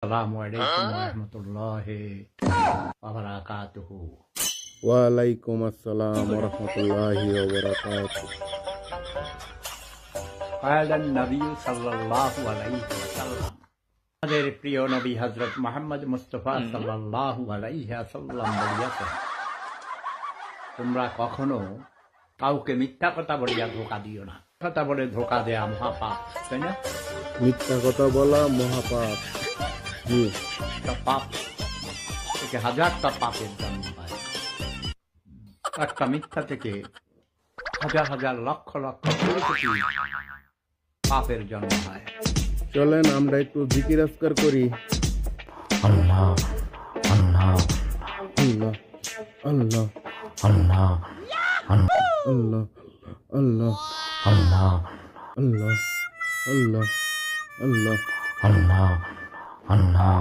আসসালামু আলাইকুম রহমতুল্লাহি ওয়া বারাকাতুহু। ওয়ালাইকুম আসসালাম রহমতুল্লাহি ওয়া বারাকাতুহু। কালান নবী সাল্লাল্লাহু আলাইহি ওয়াসাল্লাম, আমাদের প্রিয় নবী হযরত মুহাম্মদ মুস্তাফা সাল্লাল্লাহু আলাইহি ওয়াসাল্লাম বলেছেন, তোমরা কখনো কাউকে মিথ্যা কথা বলিয়া ধোঁকা দিও না। কথা বলে ধোঁকা দেয়া মহাপাপ, তাই না? মিথ্যা কথা বলা মহাপাপ। জি, একটা পাপ থেকে হাজারটা পাপের জন্ম হয়। একটা মিথ্যা থেকে হাজার হাজার লক্ষ লক্ষ কোটি কোটি পাপের জন্ম হয়। চলেন আমরা একটু জিকির আজকার করি। আল্লাহ আল্লাহ আল্লাহ আল্লাহ আল্লাহ আল্লাহ আল্লাহ আল্লাহ আল্লাহ আল্লাহ আল্লাহ আল্লাহ আল্লাহ